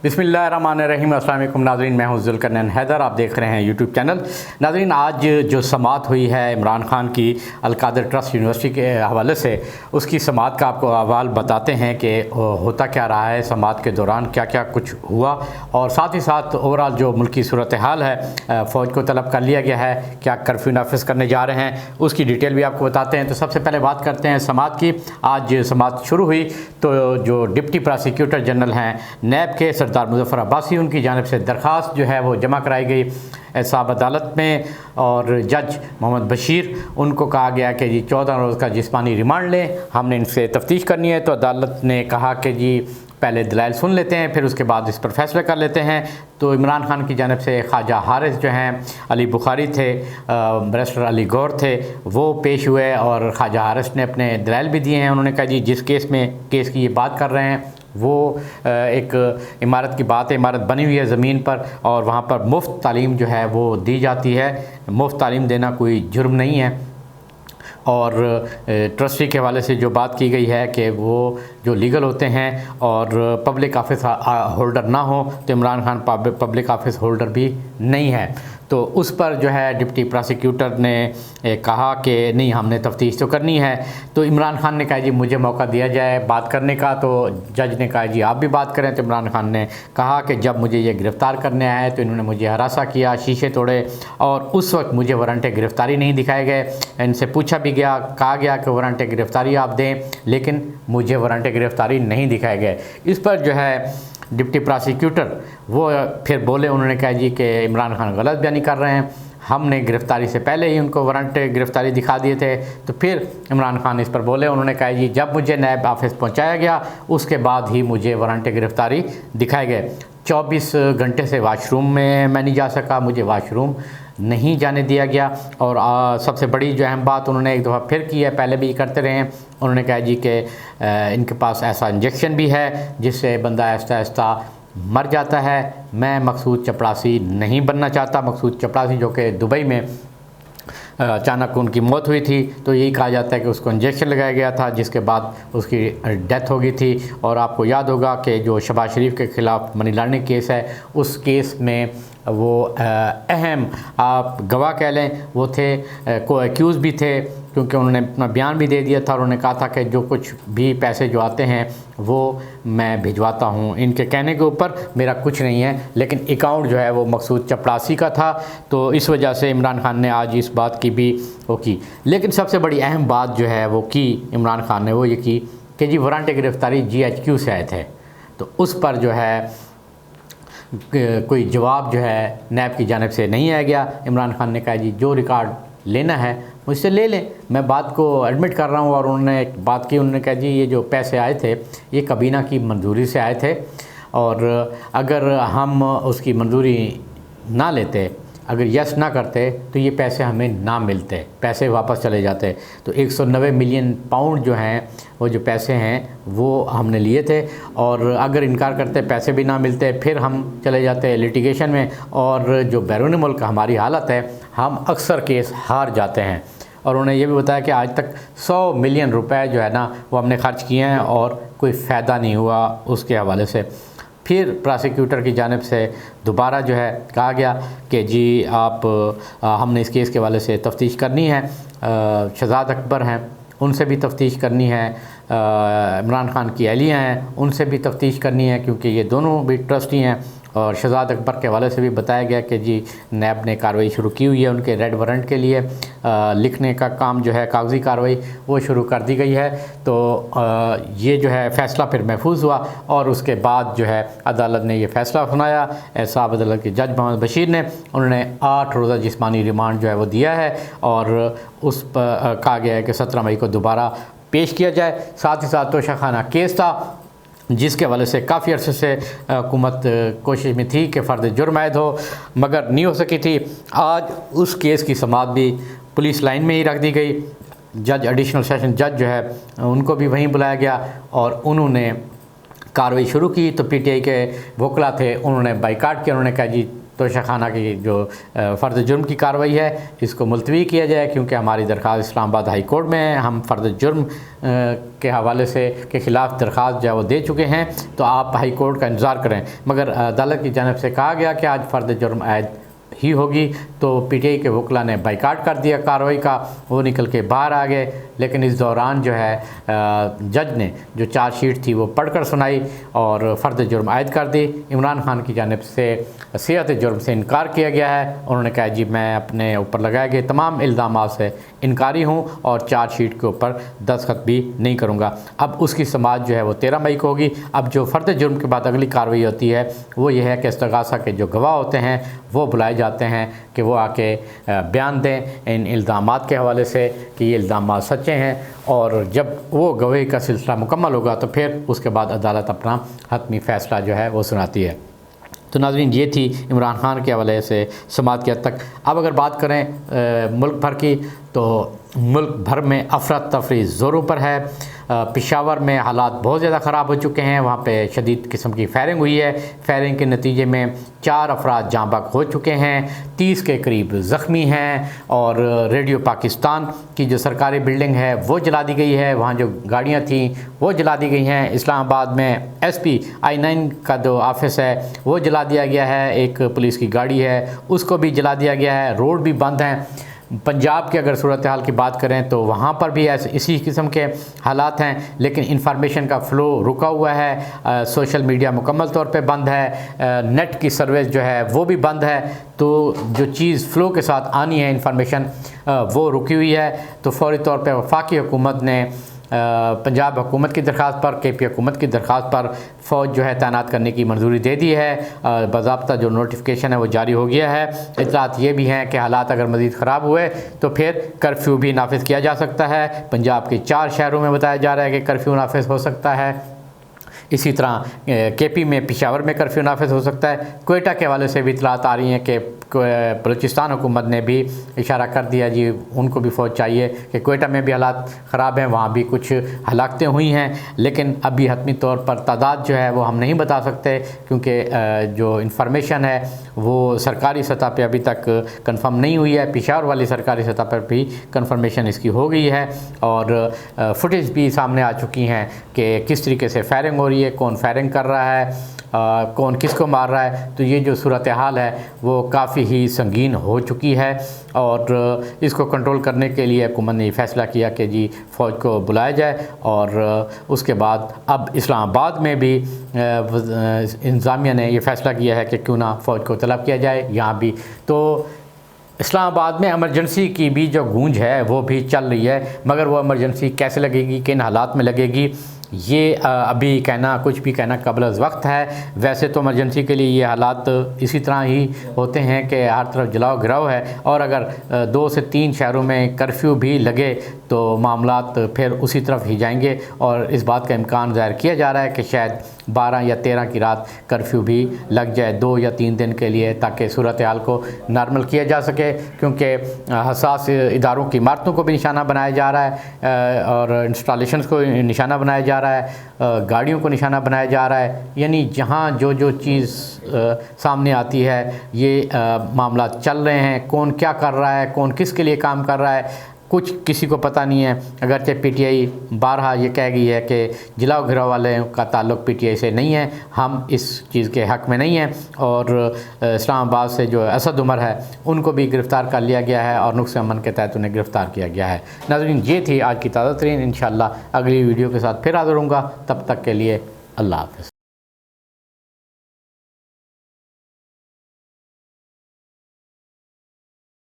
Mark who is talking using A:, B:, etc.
A: बिस्मिल्लाहिर्रहमानिर्रहीम। अस्सलाम वालेकुम नाज़रीन, मैं हूं ज़ुल्करनैन हैदर। आप देख रहे हैं यूट्यूब चैनल। नाज़रीन, आज जो समाअत हुई है इमरान खान की अलकादर ट्रस्ट यूनिवर्सिटी के हवाले से, उसकी समाअत का आपको अहवाल बताते हैं कि होता क्या रहा है, समाअत के दौरान क्या क्या कुछ हुआ, और साथ ही साथ ओवरऑल जो मुल्की सूरत हाल है, फ़ौज को तलब कर लिया गया है, क्या कर्फ्यू नाफिज करने जा रहे हैं, उसकी डिटेल भी आपको बताते हैं। तो सबसे पहले बात करते हैं समाअत की। आज समाअत शुरू हुई तो जो डिप्टी प्रोसिक्यूटर जनरल हैं नैब के सरदार मुज़फ़्फ़र अब्बासी, उनकी जानिब से दरख्वास्त जो है वो जमा कराई गई एहसाब अदालत में, और जज मोहम्मद बशीर, उनको कहा गया कि जी 14 रोज़ का जिस्मानी रिमांड लें, हमने इनसे तफ्तीश करनी है। तो अदालत ने कहा कि जी पहले दलाइल सुन लेते हैं, फिर उसके बाद इस पर फैसला कर लेते हैं। तो इमरान खान की जानिब से ख्वाजा हारिस जो हैं, अली बुखारी थे, बैरिस्टर अली गौर थे, वो पेश हुए और ख्वाजा हारिस ने अपने दलाइल भी दिए हैं। उन्होंने कहा जी जिस केस की ये बात कर रहे हैं वो एक इमारत की बात है, इमारत बनी हुई है ज़मीन पर और वहाँ पर मुफ्त तालीम जो है वो दी जाती है। मुफ्त तालीम देना कोई जुर्म नहीं है। और ट्रस्टी के हवाले से जो बात की गई है कि वो जो लीगल होते हैं और पब्लिक ऑफिस होल्डर ना हो, तो Imran Khan public office holder भी नहीं है। तो उस पर जो है डिप्टी प्रोसिक्यूटर ने कहा कि नहीं, हमने तफ्तीश तो करनी है। तो इमरान खान ने कहा जी मुझे मौका दिया जाए बात करने का। तो जज ने कहा जी आप भी बात करें। तो इमरान खान ने कहा कि जब मुझे ये गिरफ़्तार करने आए तो इन्होंने मुझे हरासा किया, शीशे तोड़े, और उस वक्त मुझे वारंट गिरफ़्तारी नहीं दिखाए गए। इनसे पूछा भी गया, कहा गया कि वारंट गिरफ़्तारी आप दें, लेकिन मुझे वारंट गिरफ़्तारी नहीं दिखाए गए। इस पर जो है डिप्टी प्रोसिक्यूटर वो फिर बोले, उन्होंने कहा जी कि इमरान खान गलत बयानी कर रहे हैं, हमने गिरफ़्तारी से पहले ही उनको वारंट गिरफ़्तारी दिखा दिए थे। तो फिर इमरान खान इस पर बोले, उन्होंने कहा जी जब मुझे नैब ऑफिस पहुंचाया गया उसके बाद ही मुझे वारंट गिरफ़्तारी दिखाए गए। 24 घंटे से वाशरूम में मैं नहीं जा सका, मुझे वाशरूम नहीं जाने दिया गया। और सबसे बड़ी जो अहम बात उन्होंने एक दफ़ा फिर की है, पहले भी करते रहे हैं, उन्होंने कहा जी कि इनके पास ऐसा इंजेक्शन भी है जिससे बंदा आहिस्ता आहिस्ता मर जाता है। मैं मकसूद चपड़ासी नहीं बनना चाहता। मकसूद चपड़ासी जो कि दुबई में अचानक उनकी मौत हुई थी, तो यही कहा जाता है कि उसको इंजेक्शन लगाया गया था, जिसके बाद उसकी डेथ हो गई थी। और आपको याद होगा कि जो शहबाज शरीफ के ख़िलाफ़ मनी लॉन्ड्रिंग केस है, उस केस में वो अहम आप गवाह कह लें वो थे, को एक्यूज़ भी थे, क्योंकि उन्होंने अपना बयान भी दे दिया था और उन्होंने कहा था कि जो कुछ भी पैसे जो आते हैं वो मैं भिजवाता हूँ, इनके कहने के ऊपर मेरा कुछ नहीं है, लेकिन अकाउंट जो है वो मकसूद चपड़ासी का था। तो इस वजह से इमरान खान ने आज इस बात की भी वो की। लेकिन सबसे बड़ी अहम बात जो है वो की इमरान खान ने, वो ये की कि जी वारंट गिरफ़्तारी GHQ से आए थे। तो उस पर जो है कोई जवाब जो है नैब की जानिब से नहीं आया गया। इमरान खान ने कहा जी जो रिकॉर्ड लेना है मुझसे ले लें, मैं बात को एडमिट कर रहा हूँ। और उन्होंने एक बात की, उन्होंने कहा जी ये जो पैसे आए थे ये कबीना की मंजूरी से आए थे, और अगर हम उसकी मंजूरी ना लेते, अगर यस ना करते, तो ये पैसे हमें ना मिलते, पैसे वापस चले जाते। तो 190 मिलियन पाउंड जो हैं, वो जो पैसे हैं वो हमने लिए थे, और अगर इनकार करते पैसे भी ना मिलते, फिर हम चले जाते लिटिगेशन में। और जो बैरून मुल्क हमारी हालत है, हम अक्सर केस हार जाते हैं। और उन्होंने ये भी बताया कि आज तक 100 मिलियन रुपए जो है ना वो हमने खर्च किए हैं और कोई फ़ायदा नहीं हुआ उसके हवाले से। फिर प्रोसिक्यूटर की जानिब से दोबारा जो है कहा गया कि जी आप हमने इस केस के हवाले से तफ्तीश करनी है, शहजाद अकबर हैं उनसे भी तफ्तीश करनी है, इमरान खान की अहलिया हैं उनसे भी तफ्तीश करनी है, क्योंकि ये दोनों भी ट्रस्टी हैं। और शहजाद अकबर के हवाले से भी बताया गया कि जी नैब ने कार्रवाई शुरू की हुई है, उनके रेड वारंट के लिए लिखने का काम जो है, कागज़ी कार्रवाई वो शुरू कर दी गई है। तो ये जो है फ़ैसला फिर महफूज हुआ, और उसके बाद जो है अदालत ने ये फ़ैसला सुनाया। एहसाब अदालत के जज मोहम्मद बशीर ने, उन्होंने 8 रोज़ा जिस्मानी रिमांड जो है वो दिया है, और उस पर कहा गया है कि 17 मई को दोबारा पेश किया जाए। साथ ही साथ तोशाखाना केस था जिसके हवाले से काफ़ी अरसे से हुकूमत कोशिश में थी कि फ़र्द जुर्म आयद हो, मगर नहीं हो सकी थी। आज उस केस की समाअत भी पुलिस लाइन में ही रख दी गई। जज एडिशनल सेशन जज जो है उनको भी वहीं बुलाया गया और उन्होंने कार्रवाई शुरू की। तो PTI के वकला थे, उन्होंने बाइकाट किया, उन्होंने कहा जी तोशाखाना की जो फ़र्द जुर्म की कार्रवाई है इसको मुलतवी किया जाए, क्योंकि हमारी दरख्वास्त इस्लामाबाद हाई कोर्ट में है। हम फ़र्द जुर्म के हवाले से के ख़िलाफ़ दरख्वास्त जो है वो दे चुके हैं, तो आप हाई कोर्ट का इंतज़ार करें। मगर अदालत की जानिब से कहा गया कि आज फ़र्द जुर्म आयद ही होगी, तो पीटीआई के वकला ने बाइकाट कर दिया कार्रवाई का, वो निकल के बाहर आ गए। लेकिन इस दौरान जो है जज ने जो चार्जशीट थी वो पढ़कर सुनाई और फ़र्द जुर्म आयद कर दी। इमरान खान की जानिब से सियत जुर्म से इनकार किया गया है। उन्होंने कहा जी मैं अपने ऊपर लगाए गए तमाम इल्ज़ामात से इनकारी हूँ और चार्जशीट के ऊपर दस्तखत भी नहीं करूँगा। अब उसकी समाअत जो है वो 13 मई को होगी। अब जो फ़र्द जुर्म के बाद अगली कार्रवाई होती है वो ये है कि इस्तग़ासा के जो गवाह होते हैं वो बुलाए जाते हैं कि वो आके बयान दें इन इल्ज़ामात के हवाले से कि ये इल्ज़ामात सच्चे हैं, और जब वो गवाही का सिलसिला मुकम्मल होगा तो फिर उसके बाद अदालत अपना हतमी फ़ैसला जो है वो सुनाती है। तो नाज़रीन ये थी इमरान खान के हवाले से समाअत की हद तक। अब अगर बात करें मुल्क भर की, तो मुल्क भर में अफरा तफरी ज़ोरों पर है। पेशावर में हालात बहुत ज़्यादा ख़राब हो चुके हैं, वहाँ पे शदीद किस्म की फायरिंग हुई है। फायरिंग के नतीजे में 4 अफराद जाँ बहक हो चुके हैं, 30 के करीब ज़ख्मी हैं, और रेडियो पाकिस्तान की जो सरकारी बिल्डिंग है वो जला दी गई है, वहाँ जो गाड़ियाँ थीं वो जला दी गई हैं। इस्लामाबाद में SP I9 का जो ऑफिस है वो जला दिया गया है, एक पुलिस की गाड़ी है उसको भी जला दिया गया है, रोड भी बंद हैं। पंजाब की अगर सूरत हाल की बात करें तो वहाँ पर भी ऐसे इसी किस्म के हालात हैं, लेकिन इंफॉर्मेशन का फ़्लो रुका हुआ है। सोशल मीडिया मुकम्मल तौर पे बंद है, नेट की सर्विस जो है वो भी बंद है। तो जो चीज़ फ़्लो के साथ आनी है इंफॉर्मेशन वो रुकी हुई है। तो फौरी तौर पे वफाकी हुकूमत ने पंजाब हुकूमत की दरख्वास्त पर, KP हुकूमत की दरख्वास्त पर फ़ौज जो है तैनात करने की मंजूरी दे दी है। बाज़ाब्ता जो नोटिफिकेशन है वो जारी हो गया है। इतलात ये भी हैं कि हालात अगर मज़ीद ख़राब हुए तो फिर कर्फ्यू भी नाफिज़ किया जा सकता है। पंजाब के 4 शहरों में बताया जा रहा है कि कर्फ्यू नाफिज़ हो सकता है। इसी तरह KP में पेशावर में कर्फ्यू नाफिज़ हो सकता है। कोयटा के हवाले से भी इतलात आ रही हैं कि बलूचिस्तान हुकूमत ने भी इशारा कर दिया जी उनको भी फ़ौज चाहिए कि कोयटा में भी हालात ख़राब हैं, वहाँ भी कुछ हलाकतें हुई हैं, लेकिन अभी हतमी तौर पर तादाद जो है वो हम नहीं बता सकते, क्योंकि जो इंफॉर्मेशन है वो सरकारी सतह पे अभी तक कंफर्म नहीं हुई है। पेशावर वाली सरकारी सतह पर भी कंफर्मेशन इसकी हो गई है, और फुटेज भी सामने आ चुकी हैं कि किस तरीके से फायरिंग हो रही है, कौन फायरिंग कर रहा है, कौन किसको मार रहा है। तो ये जो सूरत हाल है वो काफ़ी ही संगीन हो चुकी है, और इसको कंट्रोल करने के लिए हुकूमत ने फ़ैसला किया कि जी फ़ौज को बुलाया जाए। और उसके बाद अब इस्लामाबाद में भी इंतज़ामिया ने ये फ़ैसला किया है कि क्यों ना फ़ौज को तलब किया जाए यहाँ भी। तो इस्लामाबाद में एमरजेंसी की भी जो गूंज है वो भी चल रही है, मगर वो एमरजेंसी कैसे लगेगी, किन हालात में लगेगी, ये अभी कहना, कुछ भी कहना कबल वक्त है। वैसे तो इमरजेंसी के लिए ये हालात इसी तरह ही होते हैं कि हर तरफ जलाओ गिराव है, और अगर 2 से 3 शहरों में कर्फ्यू भी लगे तो मामलात फिर उसी तरफ ही जाएंगे। और इस बात का इम्कान ज़ाहिर किया जा रहा है कि शायद 12 या 13 की रात कर्फ्यू भी लग जाए 2 या 3 दिन के लिए, ताकि सूरत हाल को नॉर्मल किया जा सके, क्योंकि हसास इदारों की इमारतों को भी निशाना बनाया जा रहा है, और इंस्टॉलेशंस को निशाना बनाया जा रहा है, गाड़ियों को निशाना बनाया जा रहा है। यानी जहाँ जो जो चीज़ सामने आती है ये मामला चल रहे हैं। कौन क्या कर रहा है, कौन किसके लिए काम कर रहा है, कुछ किसी को पता नहीं है। अगरचे PTI बारहा ये कह गई है कि जलाओ घिराव वाले का ताल्लुक़ PTI से नहीं है, हम इस चीज़ के हक़ में नहीं हैं। और इस्लामाबाद से जो असद उमर है उनको भी गिरफ़्तार कर लिया गया है, और नुक्से अमन के तहत उन्हें गिरफ़्तार किया गया है। नाज़रीन ये थी आज की ताज़ा तरीन। इंशाअल्लाह अगली वीडियो के साथ फिर हाज़िर होऊंगा, तब तक के लिए अल्लाह हाफ़िज़।